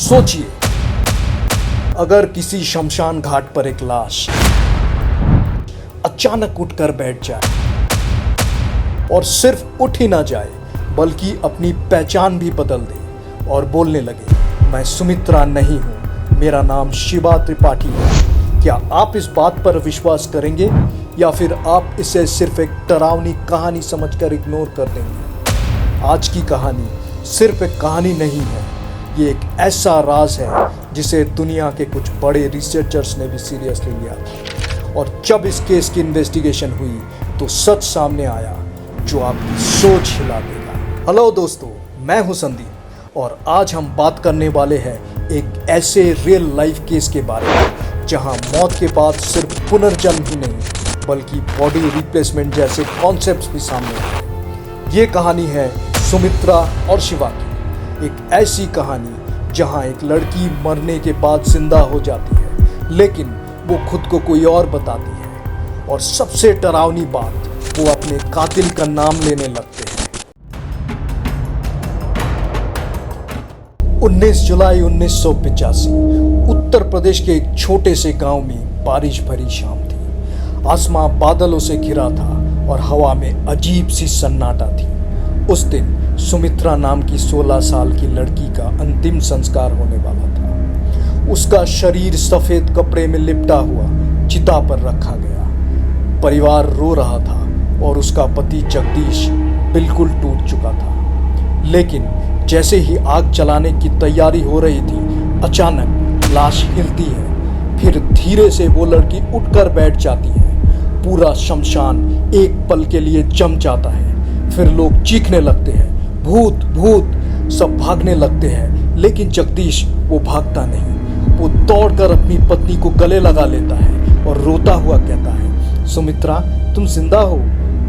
सोचिए, अगर किसी शमशान घाट पर एक लाश अचानक उठकर बैठ जाए और सिर्फ उठ ही ना जाए बल्कि अपनी पहचान भी बदल दे और बोलने लगे, मैं सुमित्रा नहीं हूं, मेरा नाम शिवा त्रिपाठी है। क्या आप इस बात पर विश्वास करेंगे या फिर आप इसे सिर्फ एक डरावनी कहानी समझकर इग्नोर कर देंगे? आज की कहानी सिर्फ एक कहानी नहीं है, ये एक ऐसा राज है जिसे दुनिया के कुछ बड़े रिसर्चर्स ने भी सीरियसली लिया था। और जब इस केस की इन्वेस्टिगेशन हुई तो सच सामने आया जो आपकी सोच हिला देगा। हेलो दोस्तों, मैं हूं संदीप और आज हम बात करने वाले हैं एक ऐसे रियल लाइफ केस के बारे में जहां मौत के बाद सिर्फ पुनर्जन्म ही नहीं बल्कि बॉडी रिप्लेसमेंट जैसे कॉन्सेप्ट्स भी सामने आए। ये कहानी है सुमित्रा और शिवा की, एक ऐसी कहानी जहां एक लड़की मरने के बाद जिंदा हो जाती है लेकिन वो खुद को कोई और बताती है और सबसे डरावनी बात, वो अपने कातिल का नाम लेने लगते हैं। 19 जुलाई 1985 उत्तर प्रदेश के एक छोटे से गांव में बारिश भरी शाम थी। आसमां बादलों से घिरा था और हवा में अजीब सी सन्नाटा थी। उस दिन सुमित्रा नाम की 16 साल की लड़की का अंतिम संस्कार होने वाला था। उसका शरीर सफेद कपड़े में लिपटा हुआ चिता पर रखा गया। परिवार रो रहा था और उसका पति जगदीश बिल्कुल टूट चुका था। लेकिन जैसे ही आग जलाने की तैयारी हो रही थी, अचानक लाश हिलती है, फिर धीरे से वो लड़की उठकर बैठ जाती है। पूरा शमशान एक पल के लिए जम जाता है। फिर लोग चीखने लगते हैं, भूत भूत, सब भागने लगते हैं। लेकिन जगदीश वो भागता नहीं, वो दौड़कर अपनी पत्नी को गले लगा लेता है और रोता हुआ कहता है, सुमित्रा तुम जिंदा हो।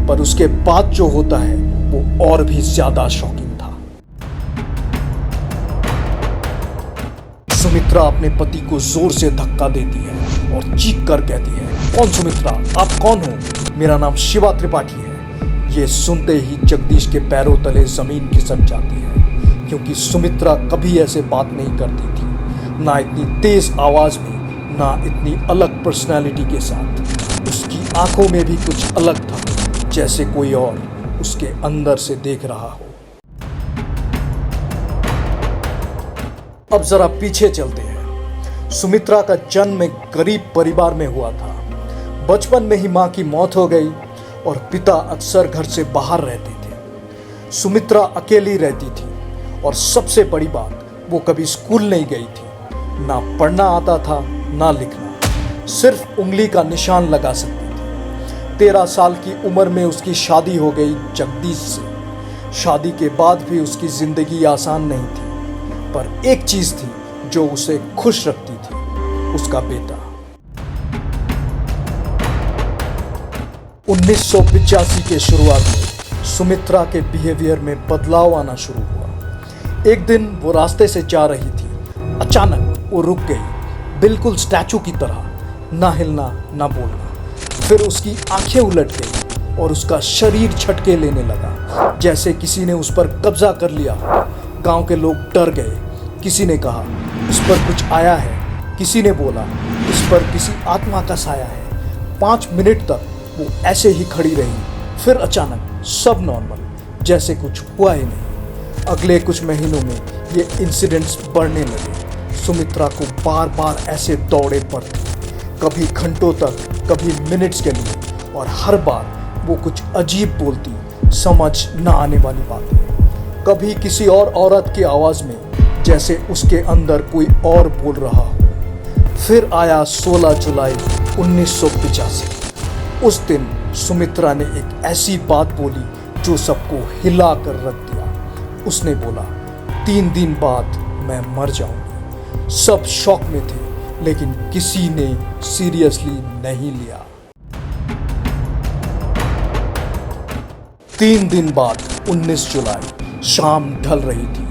पर उसके बाद जो होता है वो और भी ज्यादा शॉकिंग था। सुमित्रा अपने पति को जोर से धक्का देती है और चीख कर कहती है, कौन सुमित्रा, आप कौन हो? मेरा नाम शिवा त्रिपाठी है। ये सुनते ही जगदीश के पैरों तले जमीन खिसक जाती है क्योंकि सुमित्रा कभी ऐसे बात नहीं करती थी, ना इतनी तेज आवाज में, ना इतनी अलग पर्सनालिटी के साथ। उसकी आंखों में भी कुछ अलग था, जैसे कोई और उसके अंदर से देख रहा हो। अब जरा पीछे चलते हैं। सुमित्रा का जन्म एक गरीब परिवार में हुआ था। बचपन में ही मां की मौत हो गई और पिता अक्सर घर से बाहर रहते थे। सुमित्रा अकेली रहती थी और सबसे बड़ी बात, वो कभी स्कूल नहीं गई थी। ना पढ़ना आता था ना लिखना, सिर्फ उंगली का निशान लगा सकती थी। 13 साल की उम्र में उसकी शादी हो गई जगदीश से। शादी के बाद भी उसकी जिंदगी आसान नहीं थी, पर एक चीज थी जो उसे खुश रखती थी, उसका बेटा। 1985 के शुरुआत में सुमित्रा के बिहेवियर में बदलाव आना शुरू हुआ। एक दिन वो रास्ते से जा रही थी, अचानक वो रुक गई, बिल्कुल स्टैचू की तरह, ना हिलना ना बोलना। फिर उसकी आंखें उलट गई और उसका शरीर झटके लेने लगा, जैसे किसी ने उस पर कब्जा कर लिया। गांव के लोग डर गए। किसी ने कहा उस पर कुछ आया है, किसी ने बोला उस पर किसी आत्मा का साया है। 5 मिनट तक वो ऐसे ही खड़ी रही। फिर अचानक सब नॉर्मल, जैसे कुछ हुआ ही नहीं। अगले कुछ महीनों में ये इंसिडेंट्स बढ़ने लगे। सुमित्रा को बार बार ऐसे दौड़े पड़ते, कभी घंटों तक, कभी मिनट्स के लिए, और हर बार वो कुछ अजीब बोलती, समझ ना आने वाली बातें। कभी किसी और औरत की आवाज़ में, जैसे उसके अंदर कोई और बोल रहा हो। फिर आया 16 जुलाई 1985। उस दिन सुमित्रा ने एक ऐसी बात बोली जो सबको हिला कर रख दिया। उसने बोला, 3 दिन बाद मैं मर जाऊंगी। सब शॉक में थे लेकिन किसी ने सीरियसली नहीं लिया। 3 दिन बाद 19 जुलाई, शाम ढल रही थी।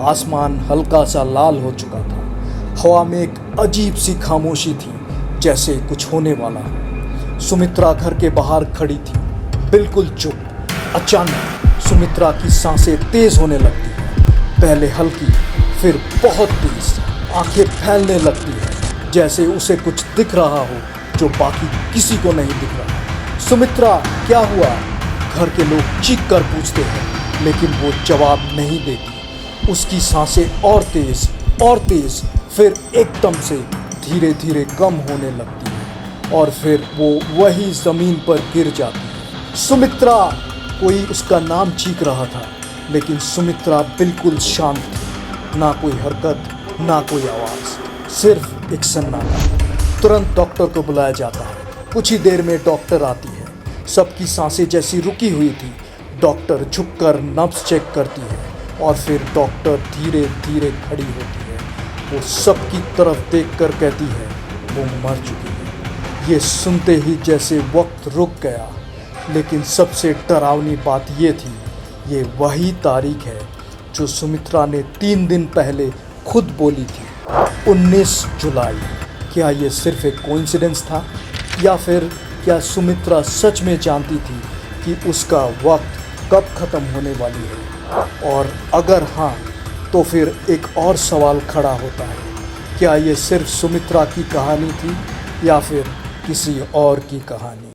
आसमान हल्का सा लाल हो चुका था। हवा में एक अजीब सी खामोशी थी, जैसे कुछ होने वाला हो। सुमित्रा घर के बाहर खड़ी थी, बिल्कुल चुप। अचानक सुमित्रा की सांसें तेज होने लगती हैं, पहले हल्की, फिर बहुत तेज। आंखें फैलने लगती है, जैसे उसे कुछ दिख रहा हो जो बाकी किसी को नहीं दिख रहा। सुमित्रा, क्या हुआ? घर के लोग चीख कर पूछते हैं, लेकिन वो जवाब नहीं देती। उसकी सांसें और तेज, फिर एकदम से धीरे धीरे कम होने लगती है और फिर वो वही जमीन पर गिर जाती है। सुमित्रा! कोई उसका नाम चीख रहा था, लेकिन सुमित्रा बिल्कुल शांत थी। ना कोई हरकत, ना कोई आवाज़, सिर्फ एक सन्नाटा। तुरंत डॉक्टर को बुलाया जाता है। कुछ ही देर में डॉक्टर आती है। सबकी सांसें जैसी रुकी हुई थी। डॉक्टर झुककर नब्ज चेक करती है और फिर डॉक्टर धीरे धीरे खड़ी होती है। वो सबकी तरफ देखकर कहती है, वो मर चुकी है। ये सुनते ही जैसे वक्त रुक गया। लेकिन सबसे डरावनी बात ये थी, ये वही तारीख है जो सुमित्रा ने 3 दिन पहले खुद बोली थी, 19 जुलाई। क्या ये सिर्फ एक कोइंसिडेंस था, या फिर क्या सुमित्रा सच में जानती थी कि उसका वक्त कब ख़त्म होने वाली है? और अगर हाँ, तो फिर एक और सवाल खड़ा होता है, क्या ये सिर्फ सुमित्रा की कहानी थी या फिर किसी और की कहानी?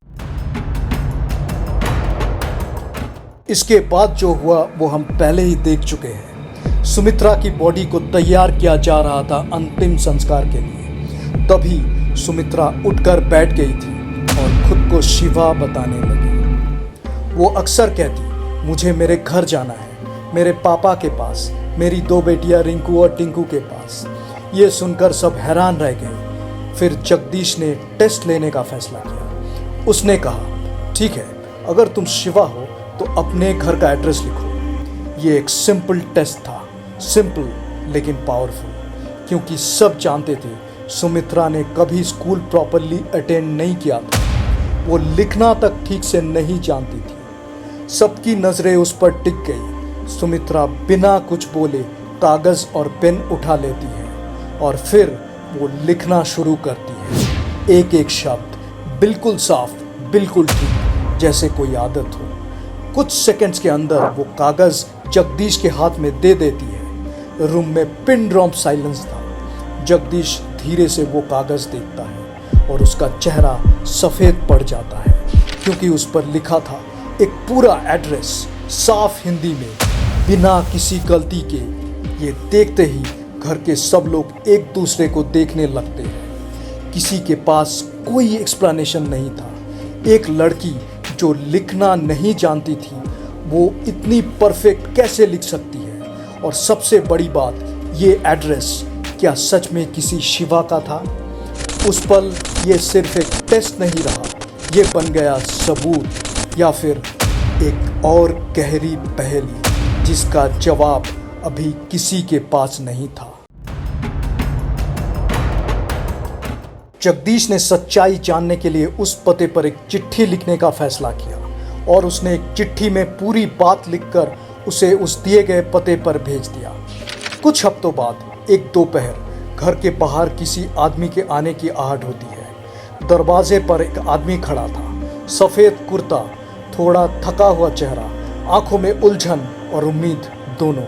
इसके बाद जो हुआ वो हम पहले ही देख चुके हैं। सुमित्रा की बॉडी को तैयार किया जा रहा था अंतिम संस्कार के लिए। तभी सुमित्रा उठकर बैठ गई थी और खुद को शिवा बताने लगी। वो अक्सर कहती, मुझे मेरे घर जाना है, मेरे पापा के पास, मेरी 2 बेटियां रिंकू और टिंकू के पास। ये सुनकर सब हैरान रह गए। फिर जगदीश ने टेस्ट लेने का फैसला किया। उसने कहा, ठीक है, अगर तुम शिवा हो तो अपने घर का एड्रेस लिखो। ये एक सिंपल टेस्ट था, सिंपल लेकिन पावरफुल, क्योंकि सब जानते थे सुमित्रा ने कभी स्कूल प्रॉपरली अटेंड नहीं किया था। वो लिखना तक ठीक से नहीं जानती थी। सबकी नज़रें उस पर टिक गई। सुमित्रा बिना कुछ बोले कागज़ और पेन उठा लेती है और फिर वो लिखना शुरू करती है। एक एक शब्द बिल्कुल साफ, बिल्कुल ठीक, जैसे कोई आदत हो। कुछ सेकंड्स के अंदर वो कागज़ जगदीश के हाथ में दे देती है। रूम में पिन ड्रॉप साइलेंस था। जगदीश धीरे से वो कागज़ देखता है और उसका चेहरा सफ़ेद पड़ जाता है, क्योंकि उस पर लिखा था एक पूरा एड्रेस, साफ हिंदी में, बिना किसी गलती के। ये देखते ही घर के सब लोग एक दूसरे को देखने लगते हैं। किसी के पास कोई एक्सप्लेनेशन नहीं था। एक लड़की जो लिखना नहीं जानती थी, वो इतनी परफेक्ट कैसे लिख सकती है? और सबसे बड़ी बात, ये एड्रेस क्या सच में किसी शिवा का था? उस पल ये सिर्फ एक टेस्ट नहीं रहा, ये बन गया सबूत, या फिर एक और गहरी पहेली जिसका जवाब अभी किसी के पास नहीं था। जगदीश ने सच्चाई जानने के लिए उस पते पर एक चिट्ठी लिखने का फैसला किया और उसने एक चिट्ठी में पूरी बात लिखकर उसे उस दिए गए पते पर भेज दिया। कुछ हफ्तों बाद एक दोपहर घर के बाहर किसी आदमी के आने की आहट होती है। दरवाजे पर एक आदमी खड़ा था, सफ़ेद कुर्ता, थोड़ा थका हुआ चेहरा, आंखों में उलझन और उम्मीद दोनों।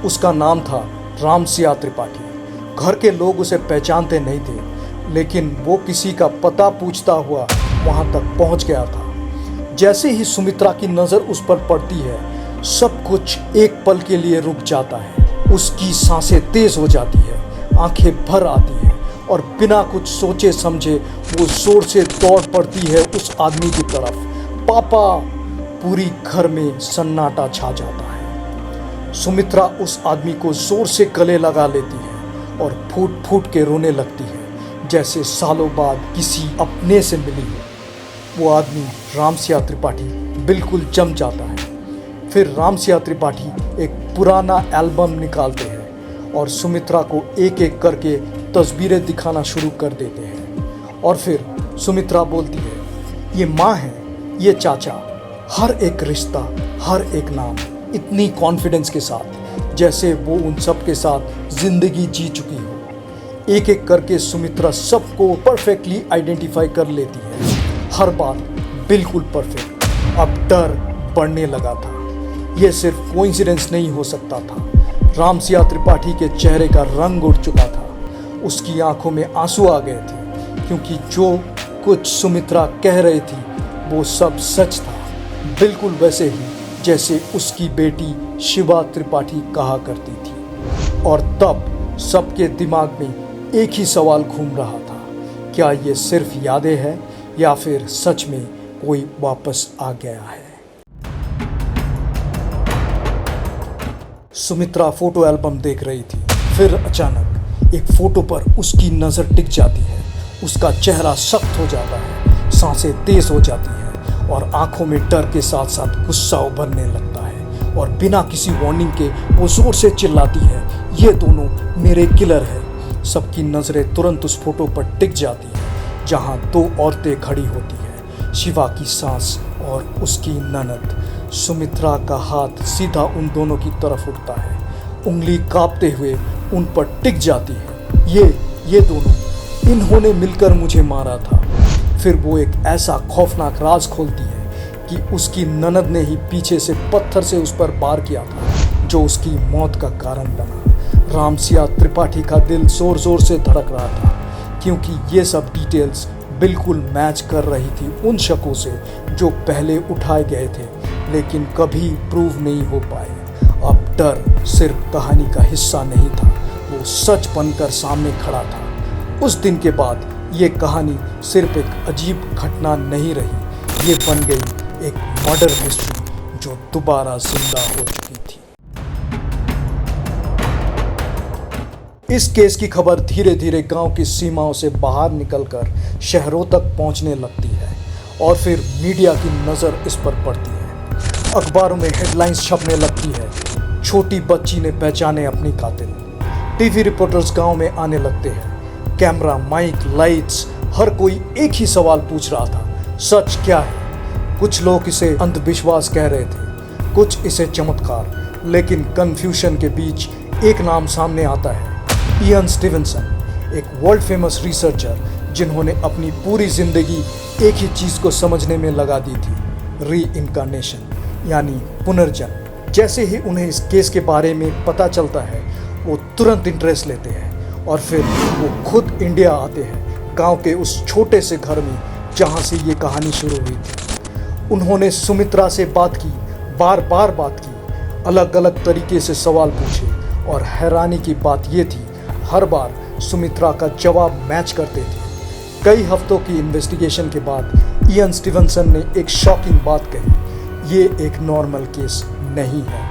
उसका नाम था रामसिया त्रिपाठी। घर के लोग उसे पहचानते नहीं थे, लेकिन वो किसी का पता पूछता हुआ वहाँ तक पहुँच गया था। जैसे ही सुमित्रा की नज़र उस पर पड़ती है, सब कुछ एक पल के लिए रुक जाता है। उसकी सांसें तेज हो जाती है, आंखें भर आती हैं और बिना कुछ सोचे समझे वो जोर से दौड़ पड़ती है उस आदमी की तरफ। पापा! पूरी घर में सन्नाटा छा जाता है। सुमित्रा उस आदमी को जोर से गले लगा लेती है और फूट फूट के रोने लगती है, जैसे सालों बाद किसी अपने से मिली हो। वो आदमी रामसिया त्रिपाठी बिल्कुल जम जाता है। फिर रामसिया त्रिपाठी एक पुराना एल्बम निकालते हैं और सुमित्रा को एक एक करके तस्वीरें दिखाना शुरू कर देते हैं। और फिर सुमित्रा बोलती है, ये माँ है, ये चाचा, हर एक रिश्ता, हर एक नाम, इतनी कॉन्फिडेंस के साथ जैसे वो उन सब के साथ जिंदगी जी चुकी हो। एक एक करके सुमित्रा सबको परफेक्टली आइडेंटिफाई कर लेती है, हर बात बिल्कुल परफेक्ट। अब डर बढ़ने लगा था। यह सिर्फ कोइंसिडेंस नहीं हो सकता था। रामसिया त्रिपाठी के चेहरे का रंग उड़ चुका था। उसकी आंखों में आंसू आ गए थे, क्योंकि जो कुछ सुमित्रा कह रही थी वो सब सच था, बिल्कुल वैसे ही जैसे उसकी बेटी शिवा त्रिपाठी कहा करती थी। और तब सबके दिमाग में एक ही सवाल घूम रहा था, क्या ये सिर्फ यादें हैं या फिर सच में कोई वापस आ गया है। सुमित्रा फोटो एल्बम देख रही थी, फिर अचानक एक फोटो पर उसकी नज़र टिक जाती है। उसका चेहरा सख्त हो जाता है, सांसें तेज हो जाती है और आंखों में डर के साथ साथ गुस्सा उभरने लगता है। और बिना किसी वार्निंग के वो जोर से चिल्लाती है, ये दोनों मेरे किलर हैं। सबकी नज़रें तुरंत उस फोटो पर टिक जाती है, जहां दो औरतें खड़ी होती हैं, शिवा की सास और उसकी ननद। सुमित्रा का हाथ सीधा उन दोनों की तरफ उठता है, उंगली कांपते हुए उन पर टिक जाती है। ये दोनों, इन्होंने मिलकर मुझे मारा था। फिर वो एक ऐसा खौफनाक राज खोलती है कि उसकी ननद ने ही पीछे से पत्थर से उस पर वार किया था, जो उसकी मौत का कारण बना। रामसिया त्रिपाठी का दिल जोर जोर से धड़क रहा था, क्योंकि ये सब डिटेल्स बिल्कुल मैच कर रही थी उन शकों से जो पहले उठाए गए थे लेकिन कभी प्रूव नहीं हो पाए। अब डर सिर्फ कहानी का हिस्सा नहीं था, वो सच बनकर सामने खड़ा था। उस दिन के बाद ये कहानी सिर्फ एक अजीब घटना नहीं रही, ये बन गई एक मर्डर मिस्ट्री जो दोबारा जिंदा हो चुकी थी। इस केस की खबर धीरे धीरे गांव की सीमाओं से बाहर निकलकर शहरों तक पहुंचने लगती है और फिर मीडिया की नज़र इस पर पड़ती है। अखबारों में हेडलाइंस छपने लगती है, छोटी बच्ची ने पहचाने अपनी कातिल। टीवी रिपोर्टर्स गांव में आने लगते हैं, कैमरा, माइक, लाइट्स, हर कोई एक ही सवाल पूछ रहा था, सच क्या है। कुछ लोग इसे अंधविश्वास कह रहे थे, कुछ इसे चमत्कार, लेकिन कंफ्यूजन के बीच एक नाम सामने आता है, इयन स्टीवेंसन, एक वर्ल्ड फेमस रिसर्चर जिन्होंने अपनी पूरी जिंदगी एक ही चीज़ को समझने में लगा दी थी, रीइंकार्नेशन यानी पुनर्जन्म। जैसे ही उन्हें इस केस के बारे में पता चलता है वो तुरंत इंटरेस्ट लेते हैं और फिर वो खुद इंडिया आते हैं, गांव के उस छोटे से घर में जहां से ये कहानी शुरू हुई थी। उन्होंने सुमित्रा से बात की, बार बार बात की, अलग अलग तरीके से सवाल पूछे और हैरानी की बात ये थी, हर बार सुमित्रा का जवाब मैच करते थे। कई हफ्तों की इन्वेस्टिगेशन के बाद इयन स्टीवेंसन ने एक शॉकिंग बात कही, ये एक नॉर्मल केस नहीं है।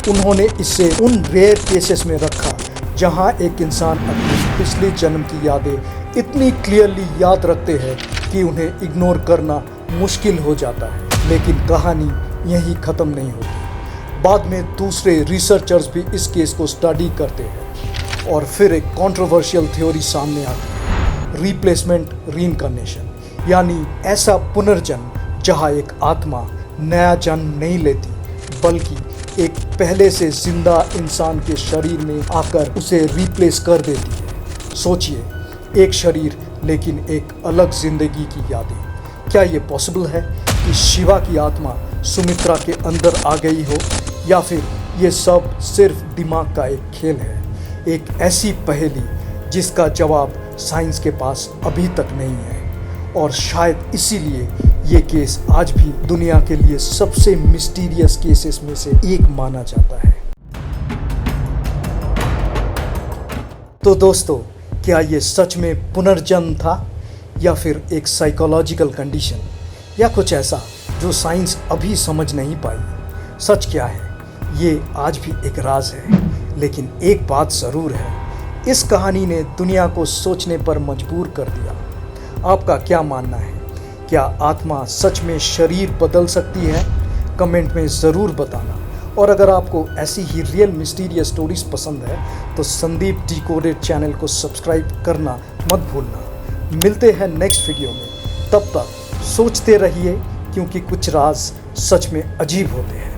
उन्होंने इसे उन रेयर केसेस में रखा जहां एक इंसान अपनी पिछले जन्म की यादें इतनी क्लियरली याद रखते हैं कि उन्हें इग्नोर करना मुश्किल हो जाता है। लेकिन कहानी यहीं ख़त्म नहीं होती। बाद में दूसरे रिसर्चर्स भी इस केस को स्टडी करते हैं और फिर एक कंट्रोवर्शियल थ्योरी सामने आती है, रिप्लेसमेंट रीइंकार्नेशन, यानी ऐसा पुनर्जन्म जहां एक आत्मा नया जन्म नहीं लेती बल्कि एक पहले से जिंदा इंसान के शरीर में आकर उसे रिप्लेस कर देती है। सोचिए, एक शरीर लेकिन एक अलग जिंदगी की यादें। क्या ये पॉसिबल है कि शिवा की आत्मा सुमित्रा के अंदर आ गई हो, या फिर ये सब सिर्फ दिमाग का एक खेल है, एक ऐसी पहेली जिसका जवाब साइंस के पास अभी तक नहीं है। और शायद इसीलिए ये केस आज भी दुनिया के लिए सबसे मिस्टीरियस केसेस में से एक माना जाता है। तो दोस्तों, क्या ये सच में पुनर्जन्म था या फिर एक साइकोलॉजिकल कंडीशन या कुछ ऐसा जो साइंस अभी समझ नहीं पाई? सच क्या है ये आज भी एक राज है, लेकिन एक बात ज़रूर है, इस कहानी ने दुनिया को सोचने पर मजबूर कर दिया। आपका क्या मानना है? क्या आत्मा सच में शरीर बदल सकती है? कमेंट में ज़रूर बताना। और अगर आपको ऐसी ही रियल मिस्टीरियस स्टोरीज पसंद है तो संदीप डिकोडेड चैनल को सब्सक्राइब करना मत भूलना। मिलते हैं नेक्स्ट वीडियो में, तब तक सोचते रहिए, क्योंकि कुछ राज सच में अजीब होते हैं।